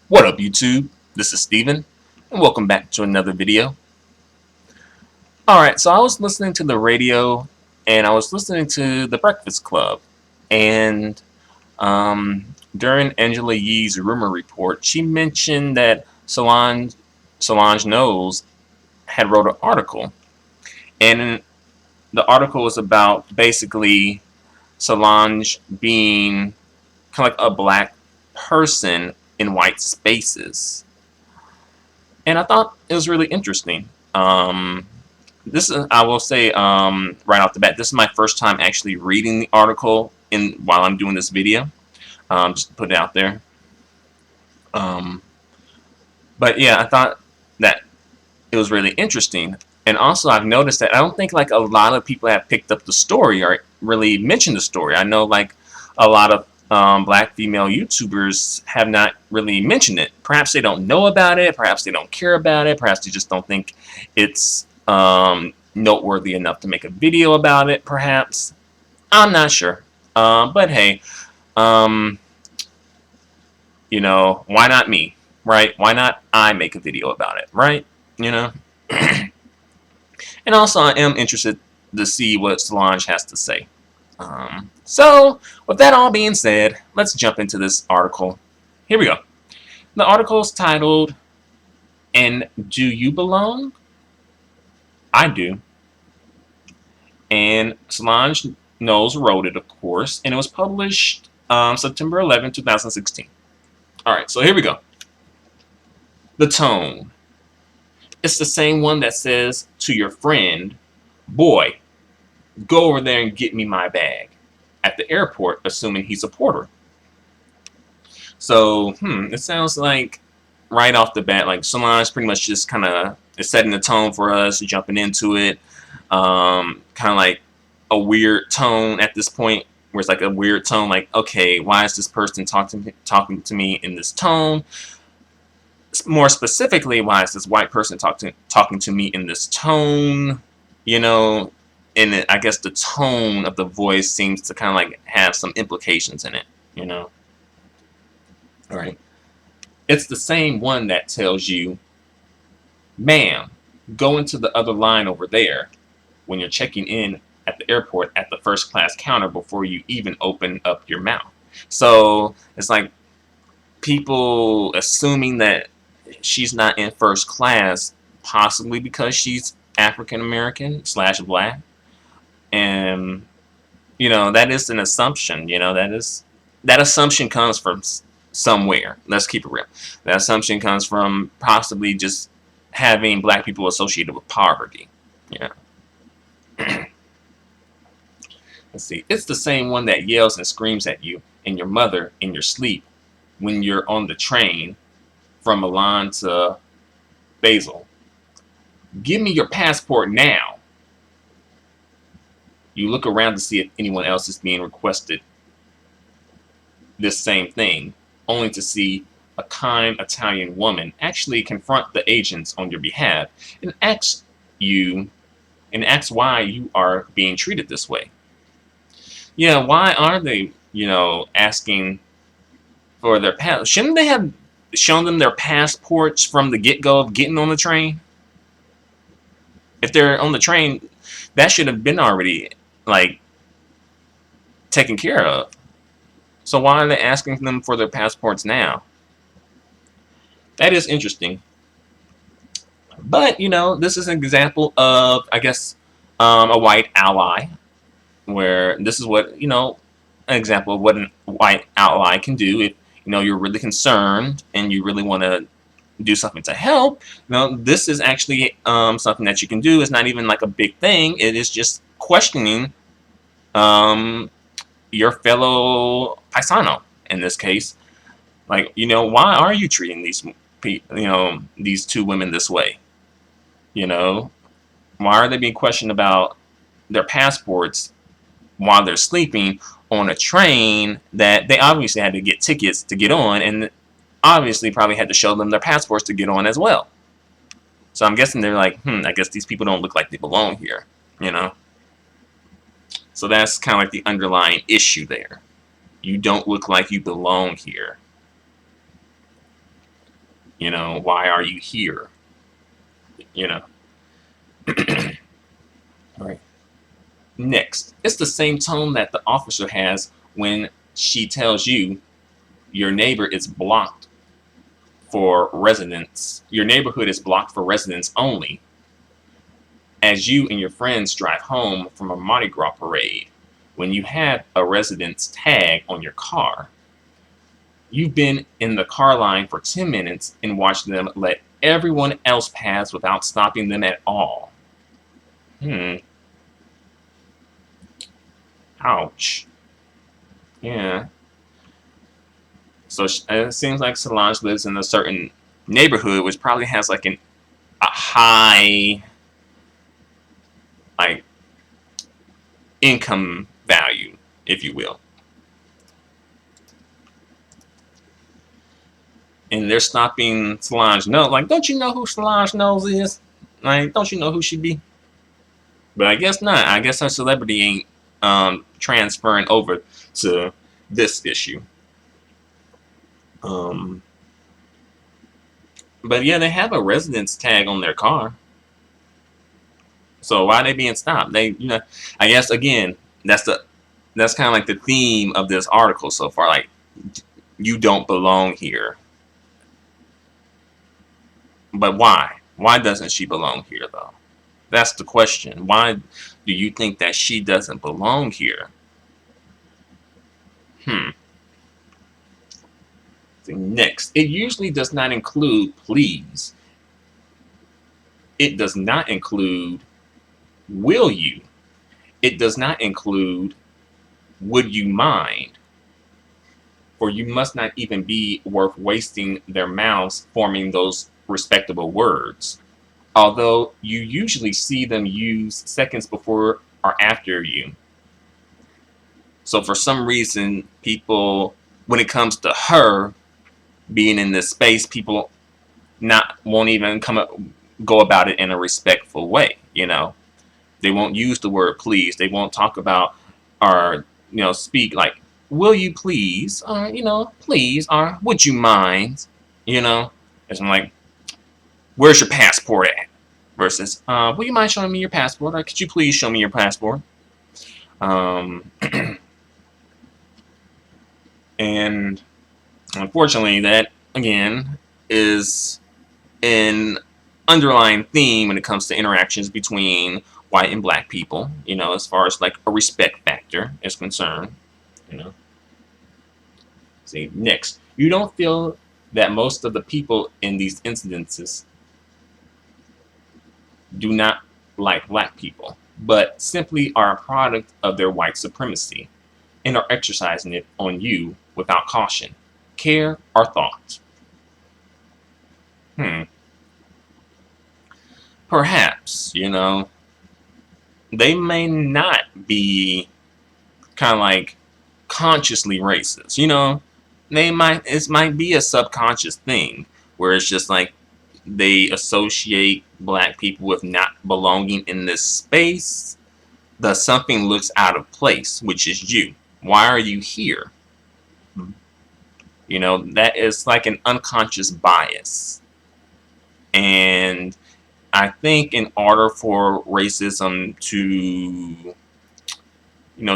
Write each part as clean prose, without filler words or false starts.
What up, YouTube? This is Steven, and welcome back to another video. Alright, so I was listening to the radio, and I was listening to The Breakfast Club, and during Angela Yee's rumor report, she mentioned that Solange Knowles had wrote an article, and the article was about basically Solange being kind of like a black person in white spaces. And I thought it was really interesting. This is, I will say right off the bat, this is my first time actually reading the article while I'm doing this video. Just to put it out there. Um, but yeah, I thought that it was really interesting. And also, I've noticed that I don't think like a lot of people have picked up the story or really mentioned the story. I know like a lot of black female YouTubers have not really mentioned it. Perhaps they don't know about it. Perhaps they don't care about it. Perhaps they just don't think it's noteworthy enough to make a video about it. Perhaps I'm not sure. But hey, um, why not me, right? Why not I make a video about it, right? You know. And also, I am interested to see what Solange has to say. So, with that all being said, let's jump into this article. Here we go. The article is titled, "And Do You Belong?" I do. And Solange Knowles wrote it, of course, and it was published September 11, 2016. Alright, so here we go. The tone. It's the same one that says to your friend, "Boy, go over there and get me my bag," at the airport, assuming he's a porter. So, it sounds like right off the bat, like Solange pretty much just kind of is setting the tone for us, jumping into it. Kind of like a weird tone at this point, where it's like a weird tone, like, okay, why is this person talking to me in this tone? More specifically, why is this white person talking to me in this tone? And I guess the tone of the voice seems to kind of like have some implications in it. All right. It's the same one that tells you, "Ma'am, go into the other line over there," when you're checking in at the airport at the first class counter before you even open up your mouth. So it's like people assuming that she's not in first class, possibly because she's African American / black. And that is an assumption. That assumption comes from somewhere. Let's keep it real. That assumption comes from possibly just having black people associated with poverty. Let's see. It's the same one that yells and screams at you and your mother in your sleep when you're on the train from Milan to Basel. "Give me your passport now." You look around to see if anyone else is being requested this same thing, only to see a kind Italian woman actually confront the agents on your behalf and ask why you are being treated this way. Yeah, why are they, asking for their pass? Shouldn't they have shown them their passports from the get-go of getting on the train? If they're on the train, that should have been already, like, taken care of. So why are they asking them for their passports now? That is interesting. But, this is an example of, I guess, a white ally, where this is what, an example of what a white ally can do if, you're really concerned and you really want to do something to help. This is actually something that you can do. It's not even like a big thing. It is just questioning your fellow paisano in this case. Like, why are you treating these two women this way? Why are they being questioned about their passports while they're sleeping on a train that they obviously had to get tickets to get on, and obviously probably had to show them their passports to get on as well? So I'm guessing they're like, I guess these people don't look like they belong here, So that's kind of like the underlying issue there. You don't look like you belong here. You know, why are you here? You know. All right. Next, it's the same tone that the officer has when she tells you your neighbor is blocked for residents. Your neighborhood is blocked for residents only, as you and your friends drive home from a Mardi Gras parade. When you have a residence tag on your car, you've been in the car line for 10 minutes and watched them let everyone else pass without stopping them at all. Ouch. Yeah. So it seems like Solange lives in a certain neighborhood, which probably has like a high like income value, if you will. And they're stopping Solange Knowles. Like, don't you know who Solange Knowles is? Like, don't you know who she be? But I guess not. I guess her celebrity ain't transferring over to this issue. But yeah, they have a residence tag on their car. So why are they being stopped? I guess again, that's kind of like the theme of this article so far. Like, you don't belong here. But why? Why doesn't she belong here, though? That's the question. Why do you think that she doesn't belong here? Next, it usually does not include please. It does not include will you. It does not include would you mind. For you must not even be worth wasting their mouths forming those respectable words, although you usually see them used seconds before or after you. So for some reason, people, when it comes to her being in this space, people won't even go about it in a respectful way. They won't use the word please. They won't talk about or speak like will you please, or please, or would you mind. It's like, where's your passport at? Versus, will you mind showing me your passport? Or could you please show me your passport? And unfortunately, that, again, is an underlying theme when it comes to interactions between white and black people, as far as like a respect factor is concerned. See, next, you don't feel that most of the people in these incidences do not like black people, but simply are a product of their white supremacy and are exercising it on you without caution, care, or thought. Perhaps, they may not be kind of like consciously racist, it might be a subconscious thing where it's just like they associate black people with not belonging in this space. Thus something looks out of place, which is you. Why are you here? That is like an unconscious bias. And I think in order for racism to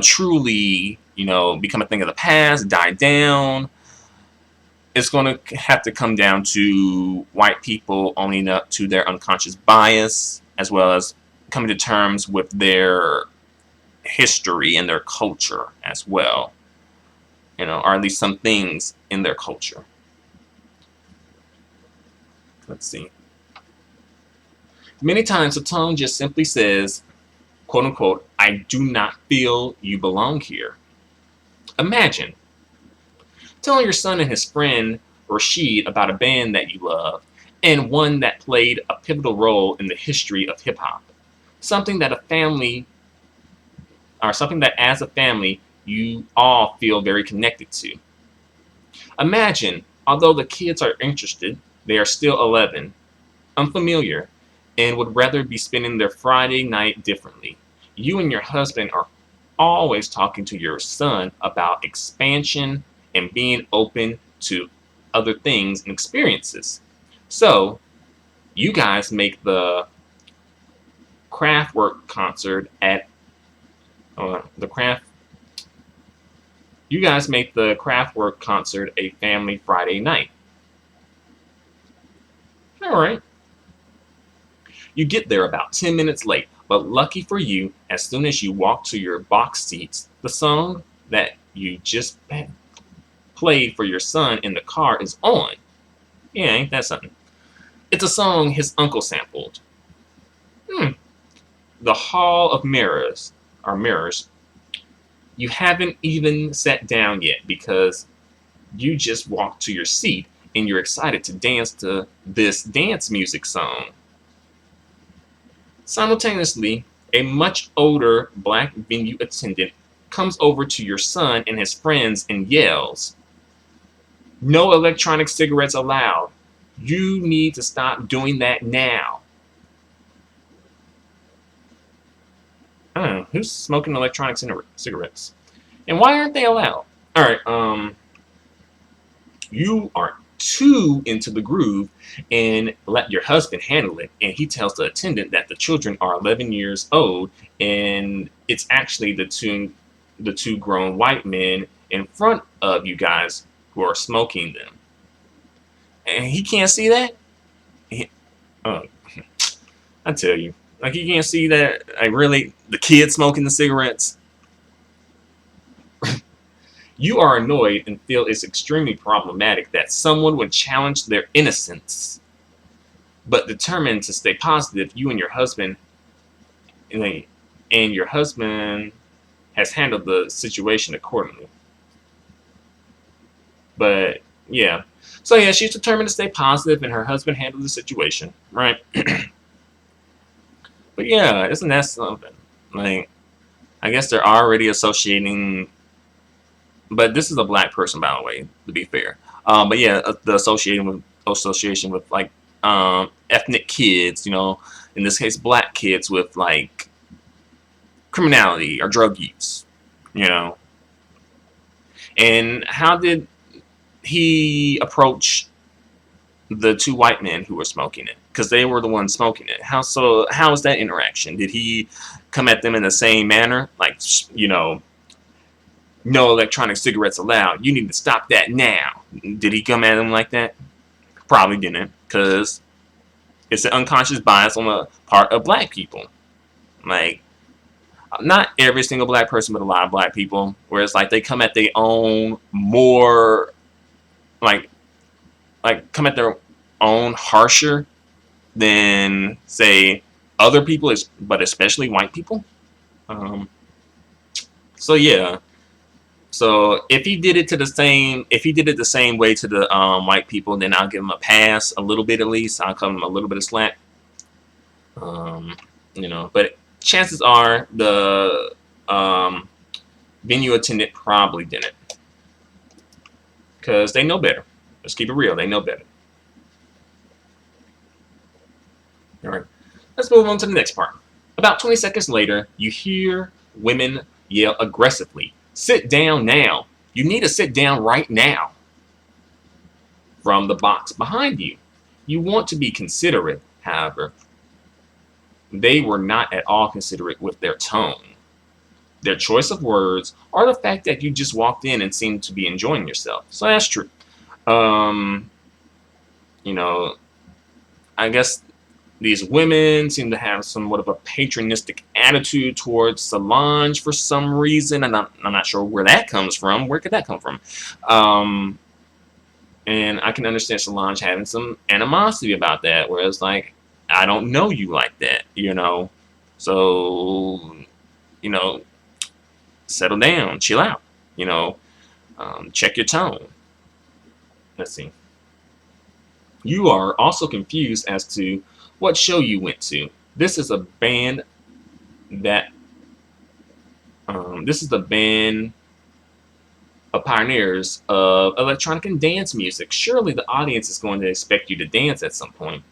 truly become a thing of the past, die down, it's going to have to come down to white people owning up to their unconscious bias, as well as coming to terms with their history and their culture as well, or at least some things in their culture. Let's see. Many times the tone just simply says, quote unquote, I do not feel you belong here. Imagine telling your son and his friend Rashid about a band that you love and one that played a pivotal role in the history of hip-hop. Something that as a family you all feel very connected to. Imagine, although the kids are interested, they are still 11, unfamiliar, and would rather be spending their Friday night differently. You and your husband are always talking to your son about expansion and being open to other things and experiences. So you guys make the Kraftwerk concert at the craft. You guys make the Kraftwerk concert a family Friday night. All right. You get there about 10 minutes late, but lucky for you, as soon as you walk to your box seats, the song that you just played for your son in the car is on. Yeah, ain't that something? It's a song his uncle sampled. The Hall of Mirrors, or Mirrors. You haven't even sat down yet because you just walked to your seat and you're excited to dance to this dance music song. Simultaneously, a much older black venue attendant comes over to your son and his friends and yells, "No electronic cigarettes allowed. You need to stop doing that now." I don't know, who's smoking electronic cigarettes? And why aren't they allowed? Alright, you are too into the groove and let your husband handle it. And he tells the attendant that the children are 11 years old and it's actually the two grown white men in front of you guys who are smoking them. And he can't see that? I tell you, like, he can't see that, like, really, the kid smoking the cigarettes? You are annoyed and feel it's extremely problematic that someone would challenge their innocence. But determined to stay positive, you and your husband has handled the situation accordingly. But yeah. So yeah, she's determined to stay positive and her husband handled the situation, right? But yeah, isn't that something? Like, I guess they're already associating, but this is a black person, by the way, to be fair. But yeah, the association with like ethnic kids, you know, in this case, black kids with like criminality or drug use, you know. And how did he approach the two white men who were smoking it? Because they were the ones smoking it. How is that interaction? Did he come at them in the same manner? Like, you know, no electronic cigarettes allowed. You need to stop that now. Did he come at them like that? Probably didn't, because it's an unconscious bias on the part of black people. Like, not every single black person, but a lot of black people, where it's like they come at their own more, like come at their own harsher than, say, other people, but especially white people. So yeah. So if he did it the same way to the white people, then I'll give him a pass, a little bit at least. I'll give him a little bit of slack. You know, but chances are the venue attendant probably didn't, because they know better. Let's keep it real. They know better. All right. Let's move on to the next part. About 20 seconds later, you hear women yell aggressively, "Sit down now. You need to sit down right now," from the box behind you. You want to be considerate, however. They were not at all considerate with their tone, their choice of words, or the fact that you just walked in and seemed to be enjoying yourself. So that's true. You know, I guess these women seem to have somewhat of a patronistic attitude towards Solange for some reason, and I'm not sure where that comes from. Where could that come from? And I can understand Solange having some animosity about that, where it's like, I don't know you like that, you know? So, you know, settle down, chill out, you know? Check your tone. Let's see. You are also confused as to what show you went to. This is a band that this is the band of pioneers of electronic and dance music. Surely the audience is going to expect you to dance at some point.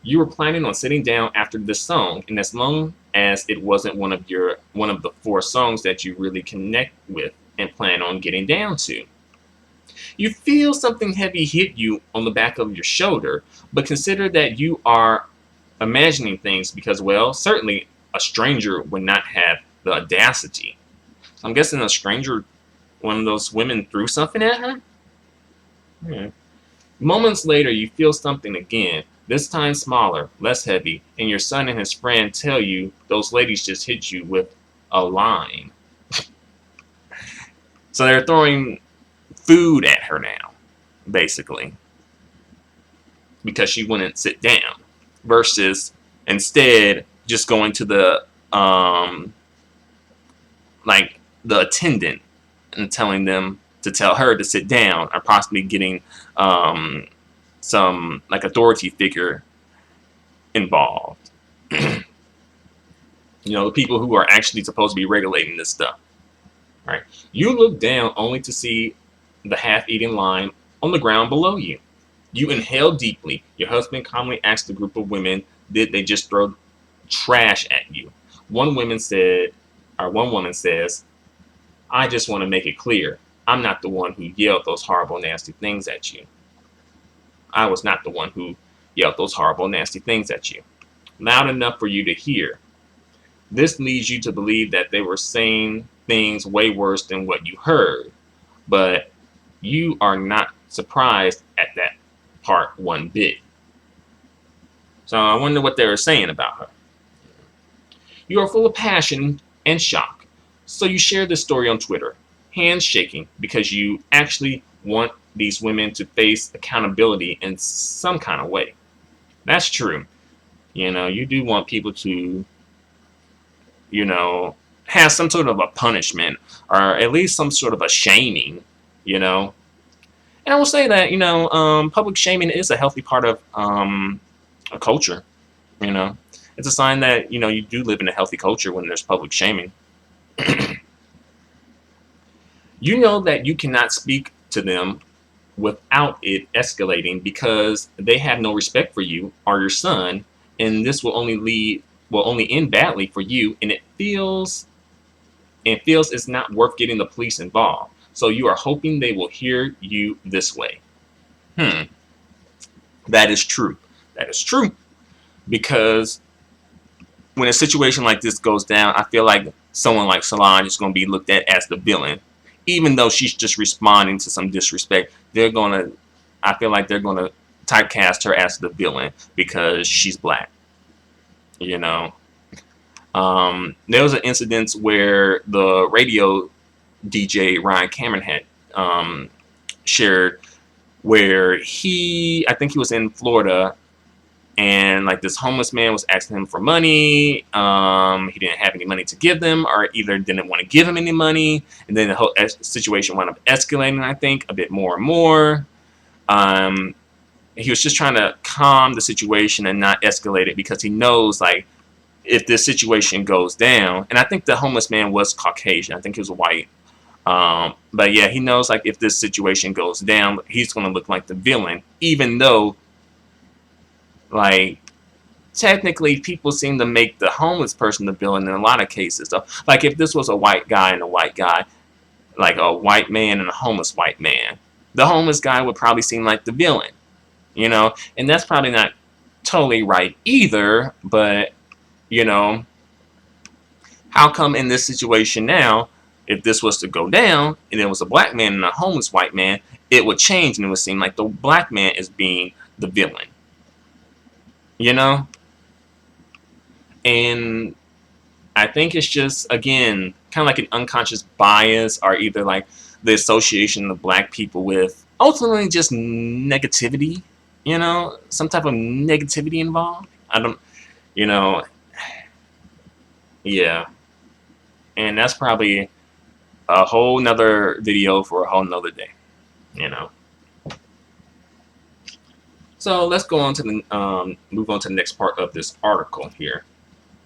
You were planning on sitting down after this song, and as long as it wasn't one of the 4 songs that you really connect with and plan on getting down to. You feel something heavy hit you on the back of your shoulder, but consider that you are imagining things because, well, certainly a stranger would not have the audacity. So I'm guessing a stranger, one of those women, threw something at her? Hmm. Moments later, you feel something again, this time smaller, less heavy, and your son and his friend tell you those ladies just hit you with a line. So they're throwing food at her now, basically, because she wouldn't sit down, versus instead just going to the like the attendant and telling them to tell her to sit down, or possibly getting some like authority figure involved. The people who are actually supposed to be regulating this stuff. Right? You look down only to see the half-eaten line on the ground below you. You inhale deeply. Your husband calmly asks the group of women, did they just throw trash at you? One woman says, I just want to make it clear, I'm not the one who yelled those horrible, nasty things at you. I was not the one who yelled those horrible, nasty things at you. Loud enough for you to hear. This leads you to believe that they were saying things way worse than what you heard. But you are not surprised at that part one bit. So I wonder what they were saying about her. You are full of passion and shock. So you share this story on Twitter, hands shaking, because you actually want these women to face accountability in some kind of way. That's true. You do want people to, have some sort of a punishment, or at least some sort of a shaming, And I will say that, public shaming is a healthy part of a culture, It's a sign that, you do live in a healthy culture when there's public shaming. You know that you cannot speak to them without it escalating because they have no respect for you or your son, and this will only end badly for you, and it feels it's not worth getting the police involved. So you are hoping they will hear you this way. That is true. That is true. Because when a situation like this goes down, I feel like someone like Solange is going to be looked at as the villain. Even though she's just responding to some disrespect, I feel like they're going to typecast her as the villain because she's black. There was an incident where the radio DJ Ryan Cameron had shared where I think he was in Florida, and like this homeless man was asking him for money. He didn't have any money to give them, or either didn't want to give him any money, and then the whole situation wound up escalating, I think, a bit more and more. He was just trying to calm the situation and not escalate it, because he knows, like, if this situation goes down, and I think the homeless man was Caucasian, I think he was white, but yeah, he knows, like, if this situation goes down, he's going to look like the villain, even though, like, technically people seem to make the homeless person the villain in a lot of cases. So, like, if this was a white guy and a white guy, like a white man and a homeless white man, the homeless guy would probably seem like the villain, and that's probably not totally right either, but how come in this situation now, if this was to go down and it was a black man and a homeless white man, it would change and it would seem like the black man is being the villain, and I think it's just, again, kind of like an unconscious bias, or either like the association of black people with ultimately just negativity, some type of negativity involved. I don't, yeah. And that's probably a whole nother video for a whole nother day, So let's go on to move on to the next part of this article here.